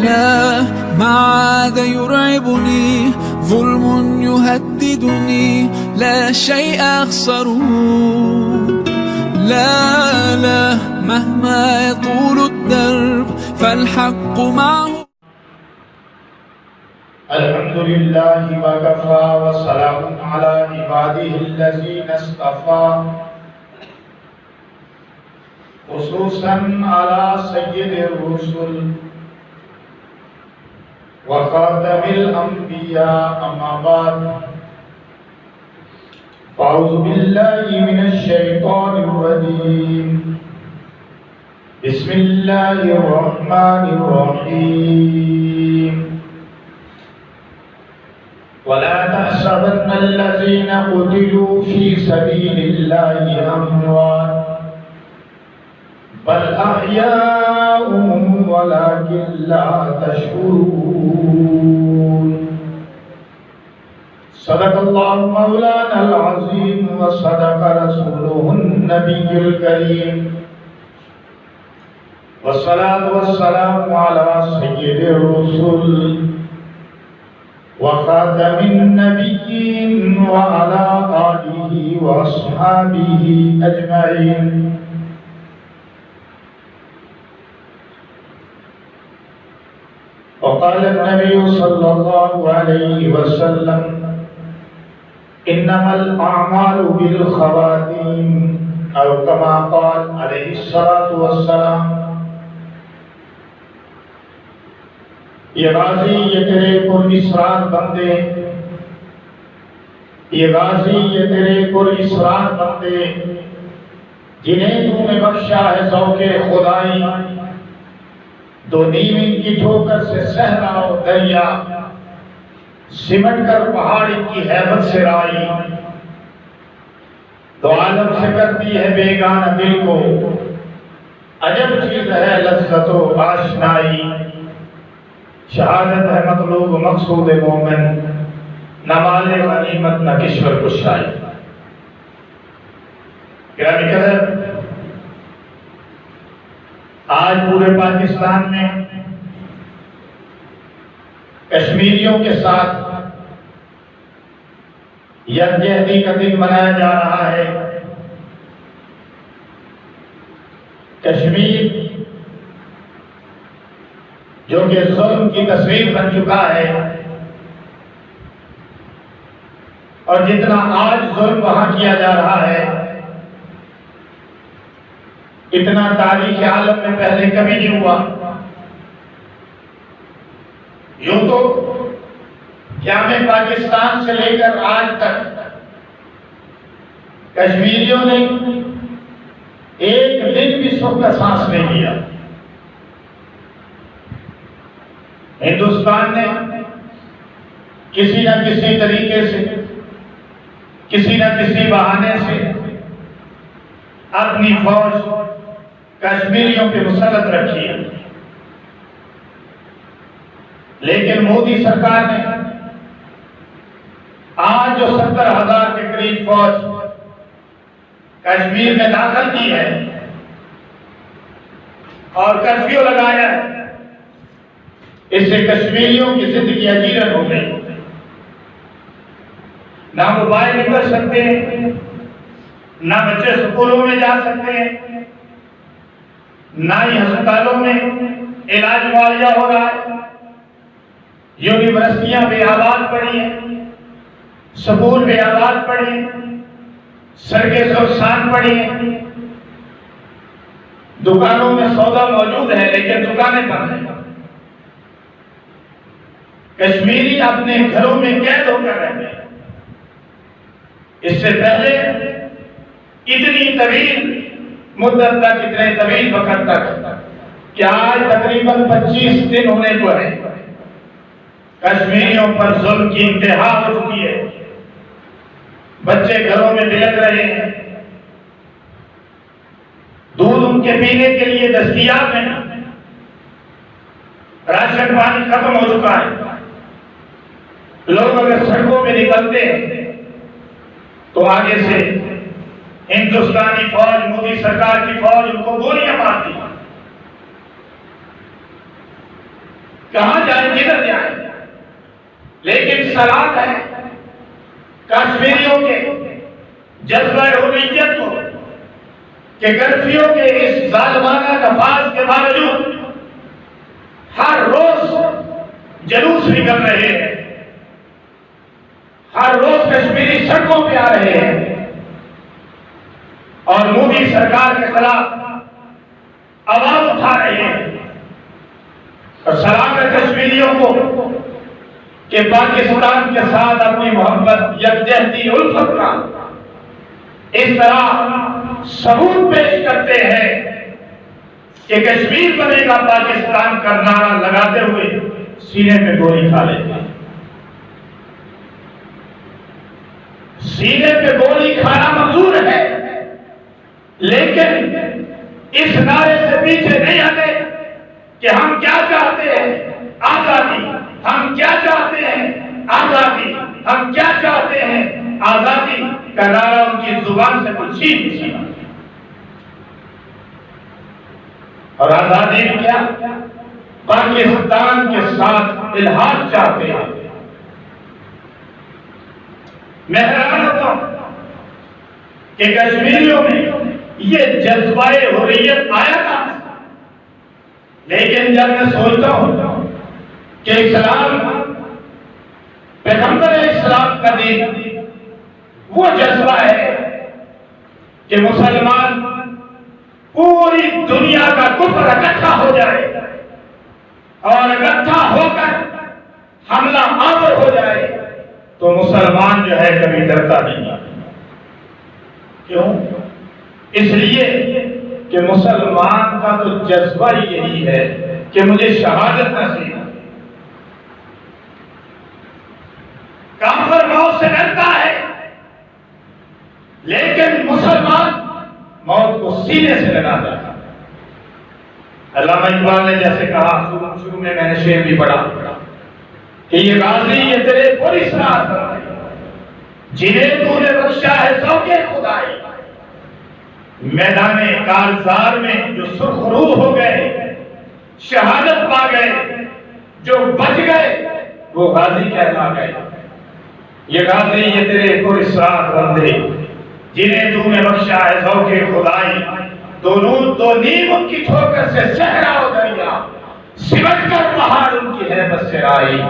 لا ما عاد يرعبني ظلم يهددني لا شيء أخسره لا لا مهما يطول الدرب فالحق معه. الحمد لله وكفى وسلام على عباده الذين اصطفى خصوصا على سيد الرسل وخاتم الأنبياء أما بعد فأعوذ بالله من الشيطان الرجيم بسم الله الرحمن الرحيم ولا تحسبن الذين قتلوا في سبيل الله أموات بل أحياء ولكن لا تشعرون صدق الله مولانا العظيم وصدق رسوله النبي الكريم والصلاة والسلام على سيد الرسل وخاتم النبيين وعلى آله وأصحابه أجمعين. وقال النبي صلى الله عليه وسلم إنما الأعمال بالخواتيم أو كما قال عليه الصلاة والسلام. یہ غازی یہ تیرے پر اسرار بندے، یہ غازی یہ تیرے پر اسرار بندے جنہیں تو نے بخشا ہے ذوق خدائی، دو نیم ان کی ٹھوکر سے صحرا و دریا سمٹ کر پہاڑ ان کی ہیبت سے رائی، دو عالم سے کرتی ہے بیگانہ دل کو عجب چیز ہے لذت و آشنائی، شہادت ہے مطلوب مقصود مومن نہ مال غنیمت نہ کشور کشائی. گرامی قدر، آج پورے پاکستان میں کشمیریوں کے ساتھ یکجہتی کا دن منایا جا رہا ہے. کشمیر جو کہ ظلم کی تصویر بن چکا ہے، اور جتنا آج ظلم وہاں کیا جا رہا ہے اتنا تاریخ عالم میں پہلے کبھی نہیں ہوا. یوں تو قیام پاکستان سے لے کر آج تک کشمیریوں نے ایک دن بھی سکھ کا سانس نہیں لیا. ہندوستان نے کسی نہ کسی طریقے سے، کسی نہ کسی بہانے سے اپنی فوج کشمیریوں پہ مسلط رکھی ہے، لیکن مودی سرکار نے آج جو 70,000 کے قریب فوج کشمیر میں داخل کی ہے اور کرفیو لگایا ہے، اس سے کشمیریوں کی زندگی اجیرن ہو گئی. نہ وہ باہر نکل سکتے ہیں، نہ بچے سکولوں میں جا سکتے ہیں، نہ ہی ہسپتالوں میں علاج معالجہ ہو رہا ہے. یونیورسٹیاں بے آباد پڑی ہیں، سکول بے آباد پڑی ہیں، سڑکیں سنسان پڑی ہیں، دکانوں میں سودا موجود ہے لیکن دکانیں بند ہیں. کشمیری اپنے گھروں میں قید ہو کر رہتے ہیں. اس سے پہلے اتنی طویل مدت تک، اتنے طویل وقت تک کہ آج تقریباً 25 دن ہونے کو ہے کشمیریوں پر ظلم کی انتہا ہو چکی ہے. بچے گھروں میں بلک رہے ہیں، دودھ ان کے پینے کے لیے دستیاب ہے، راشن پانی ختم ہو چکا ہے. لوگ اگر سڑکوں میں نکلتے ہیں تو آگے سے ہندوستانی فوج، مودی سرکار کی فوج ان کو گولیاں مارتی. کہاں جائیں کدھر جائیں، لیکن سلام ہے کشمیریوں کے جذبہ حریت کو کہ کرفیو کے اس ظالمانہ نفاذ کے باوجود ہر روز جلوس نکل رہے ہیں، ہر روز کشمیری سڑکوں پہ آ رہے ہیں اور مودی سرکار کے خلاف آواز اٹھا رہے ہیں۔ اور سلام ہے کشمیریوں کو کہ پاکستان کے ساتھ اپنی محبت یکجہتی الفت کا اس طرح ثبوت پیش کرتے ہیں کہ کشمیر بنے گا پاکستان کا نعرہ لگاتے ہوئے سینے پہ گولی کھا لیتے ہیں۔ سینے پہ گولی کھانا منظور ہے، لیکن اس نعرے سے پیچھے نہیں ہٹے کہ ہم کیا چاہتے ہیں، آزادی۔ ہم کیا چاہتے ہیں، آزادی۔ ہم کیا چاہتے ہیں، آزادی کا نعرہ ان کی زبان سے کچھ چھین چھینا۔ اور آزادی کیا؟ پاکستان کے ساتھ الحاق چاہتے ہیں۔ میں حیران ہوتا ہوں کہ کشمیریوں میں یہ جذبہ حریت آیا تھا، لیکن جب میں سوچتا ہوں کہ اسلام پیغمبر اسلام کا دین وہ جذبہ ہے کہ مسلمان پوری دنیا کا کفر اکٹھا ہو جائے اور اکٹھا ہو کر حملہ آور ہو جائے تو مسلمان جو ہے کبھی ڈرتا نہیں۔ کیوں؟ اس لیے کہ مسلمان کا تو جذبہ یہی ہے کہ مجھے شہادت نصیب ہو۔ کافر موت سے ڈرتا ہے، لیکن مسلمان موت کو سینے سے لگاتا ہے۔ علامہ اقبال نے جیسے کہا، شروع میں نے شعر بھی پڑھا کہ یہ غازی یہ تیرے پوری سرات جنہیں تو نے بخشا ہے ذوق خدائی، میدان کارزار میں جو سرخ روح ہو گئے، شہادت پا گئے، جو بچ گئے وہ غازی کہلا گئے۔ یہ غازی یہ تیرے پوری سرات بندے جنہیں تو نے بخشا ہے ذوق خدائی، دو نیم ان کی ٹھوکر سے صحرا و دریا، سمٹ کر پہاڑ ان کی ہے بس سرائی،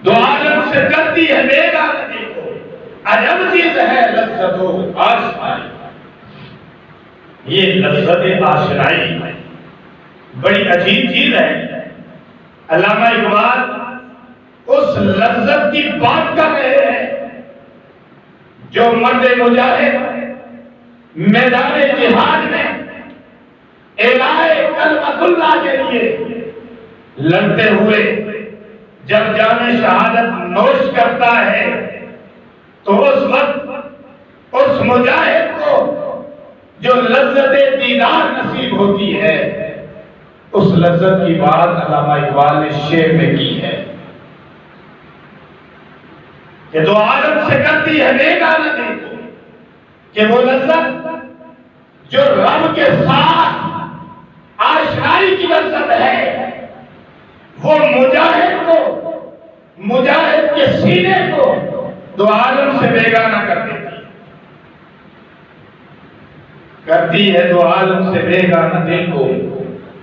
دو عالم سے کرتی ہے بیگانگی کو، عجب چیز ہے لذت و آشنائی۔ یہ لذت آشنائی بڑی عجیب چیز ہے۔ علامہ اقبال اس لذت کی بات کر رہے ہیں جو مرد مجاہد میدان جہاد میں اعلائے کلمۃ اللہ کے لیے لڑتے ہوئے جب جام شہادت نوش کرتا ہے تو اس وقت اس مجاہد کو جو لذت دیدار نصیب ہوتی ہے، اس لذت کی بات علامہ اقبال نے شعر میں کی ہے کہ دو عالم سے کرتی ہے بیگانگی کو، کہ وہ لذت جو رب کے ساتھ آشنائی کی لذت ہے، وہ مجاہد کو، مجاہد کے سینے کو دو عالم سے بیگانہ کر دیتی کرتی ہے، دو عالم سے بیگانہ دل کو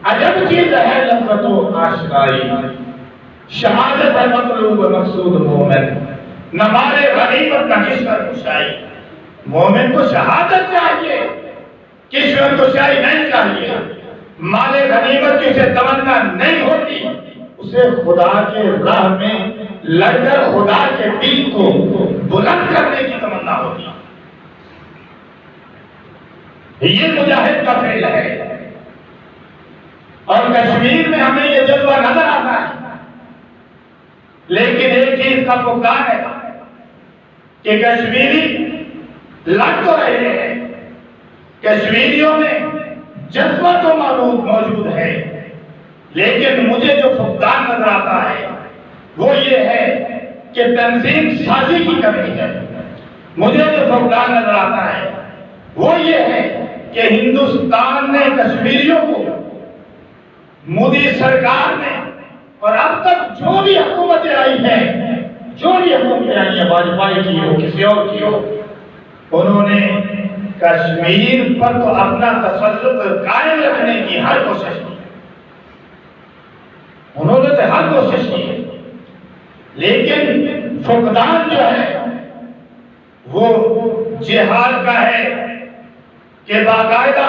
عجب چیز ہے لذت و آشنائی، شہادت ہے مطلوب مقصود مومن، نہ مارے غنیمت نہ کشور کشائی۔ مومن کو شہادت چاہیے، کشور کشائی نہیں چاہیے، مال غنیمت کی اسے تمنا نہیں ہوتی، اسے خدا کے راہ میں لڑ کر خدا کے دین کو بلند کرنے کی تمنا ہوتی۔ یہ مجاہد کا فعل ہے، اور کشمیر میں ہمیں یہ جذبہ نظر آتا ہے، لیکن ایک چیز کا پکار ہے کہ کشمیری لڑ تو رہے ہیں، کشمیریوں میں جذبہ تو موجود ہے، لیکن مجھے جو فقدان نظر آتا ہے وہ یہ ہے کہ تنظیم سازی کی کمی ہے۔ مجھے جو فقدان نظر آتا ہے وہ یہ ہے کہ ہندوستان نے کشمیریوں کو، مودی سرکار نے اور اب تک جو بھی حکومتیں آئی ہیں، واجپئی کی ہو کسی اور کی ہو، انہوں نے کشمیر پر تو اپنا تسلط قائم رکھنے کی ہر کوشش کی، انہوں نے تو ہر کوشش کی، لیکن فقدان جو ہے وہ جہاد کا ہے کہ باقاعدہ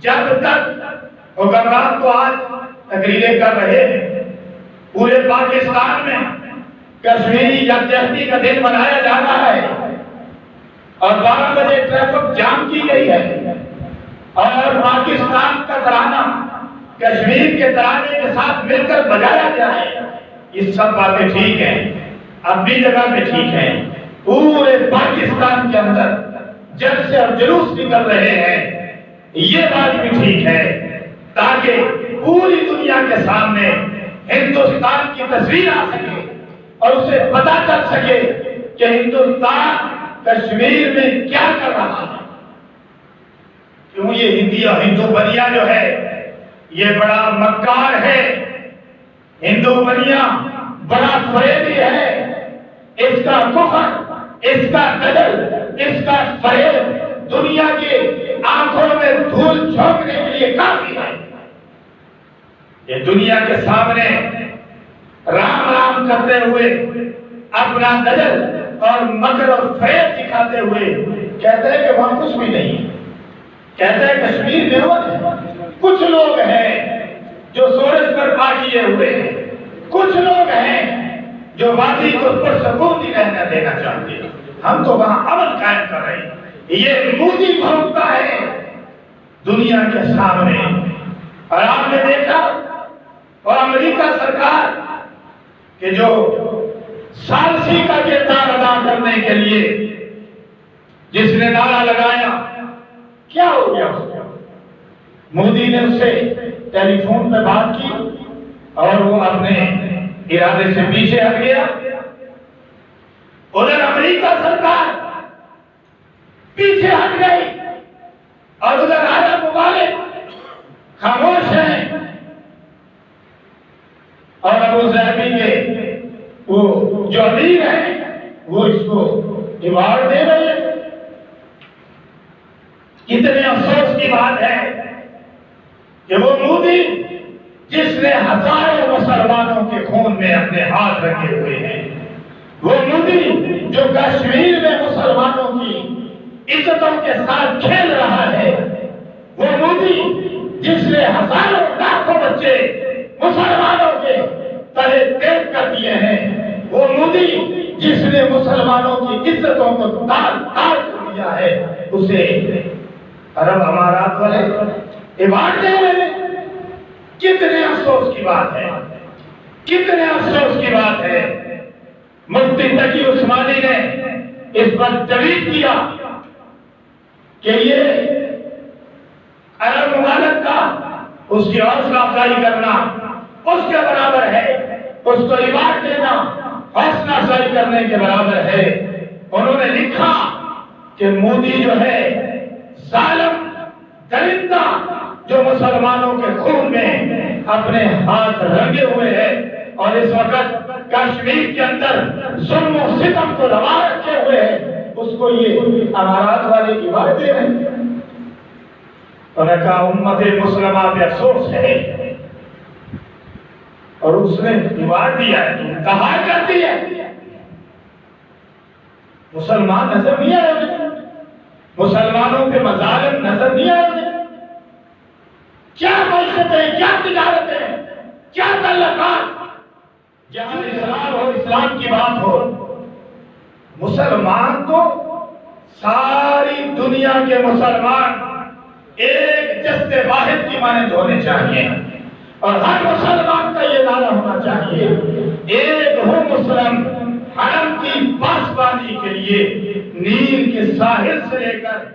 جب تک حکمران تو آج تقریریں کر رہے ہیں، پورے پاکستان میں کشمیری یکجہتی کا دن منایا جا رہا ہے اور 12 بجے ٹریفک جام کی گئی ہے اور پاکستان کا ترانہ کشمیر کے ترانے کے ساتھ مل کر بجایا گیا ہے، یہ سب باتیں ٹھیک ہیں، اپنی جگہ پہ ٹھیک ہیں، پورے پاکستان کے اندر جلسے اور جلوس نکل رہے ہیں، یہ بات بھی ٹھیک ہے تاکہ پوری دنیا کے سامنے ہندوستان کی تصویر آ سکے اور اسے پتا چل سکے کہ ہندوستان کشمیر میں کیا کر رہا ہے۔ کیوں یہ ہندی اور ہندو بنیا جو ہے یہ بڑا مکار ہے، ہندو بنیا بڑا فریبی ہے، اس کا کفر، اس کا دجل، اس کا فریب دنیا کی آنکھوں میں دھول جھونکنے کے لیے کافی ہے۔ یہ دنیا کے سامنے رام رام کرتے ہوئے اپنا دجل اور مکر اور فریب دکھاتے ہوئے کہتے ہیں کہ وہاں کچھ بھی نہیں، کہتے ہیں کشمیر میں ہے، کچھ لوگ ہیں جو سورج پر پا کیے ہوئے ہیں، کچھ لوگ ہیں جو وادی کو پرسکون نہیں رہنا دینا چاہتے ہیں، ہم تو وہاں امن قائم کر رہے ہیں۔ یہ مودی بھونکتا ہے دنیا کے سامنے، اور آپ نے دیکھا اور امریکہ سرکار کہ جو ثالثی کا کردار ادا کرنے کے لیے جس نے نعرہ لگایا، کیا ہو گیا؟ مودی نے اس سے ٹیلی فون پہ بات کی اور وہ اپنے ارادے سے پیچھے ہٹ گیا۔ ادھر امریکہ سرکار پیچھے ہٹ گئی اور ادھر عرب ممالک خاموش ہیں، اور ابو ظہبی کے وہ جو امیر ہیں وہ اس کو ایوارڈ دے رہے ہیں۔ کتنے افسوس کی بات ہے کہ وہ مودی جس نے ہزاروں مسلمانوں کے خون میں اپنے ہاتھ رکھے ہوئے ہیں، وہ مودی جو کشمیر میں مسلمانوں کی عزتوں کے ساتھ کھیل رہا ہے، وہ مودی جس نے ہزاروں لاکھوں بچے مسلمانوں کے تلے تیز کر دیے ہیں، وہ مودی جس نے مسلمانوں کی عزتوں کو تار تار کر دیا ہے، اسے عرب امارات والے ایوارڈ دے رہے ہیں۔ کتنے افسوس کی بات ہے، کتنے افسوس کی بات ہے۔ مفتی تقی عثمانی نے اس پر ٹویٹ کیا کہ یہ عرب ممالک کا اس کی حوصلہ افزائی کرنا اس کے برابر ہے، اس کو ایوارڈ دینا حوصلہ افزائی کرنے کے برابر ہے۔ انہوں نے لکھا کہ مودی جو ہے ظالم درندہ جو مسلمانوں کے خون میں اپنے ہاتھ رنگے ہوئے ہیں اور اس وقت کشمیر کے اندر ظلم و ستم کو روا رکھے ہوئے ہیں، اس کو یہ امارات والے ایوارڈ دے رہے ہیں۔ اور نے کہا امت مسلمہ پہ افسوس ہے، اور اس نے ایوارڈ دیا ہے تو انتہار کرتی ہے۔ مسلمان نظر نہیں آ رہے، مسلمانوں کے مظالم نظر نہیں آ رہے، کیا معیشتیں، کیا تجارتیں، کیا تعلقات، جہاں اسلام ہو، اسلام کی بات ہو، مسلمان تو ساری دنیا کے مسلمان ایک جسد واحد کی مانند ہونے چاہیے، اور ہر مسلمان کا یہ نعرہ ہونا چاہیے، ایک ہو مسلم حرم کی پاسبانی کے لیے نیل کے ساحل سے لے کر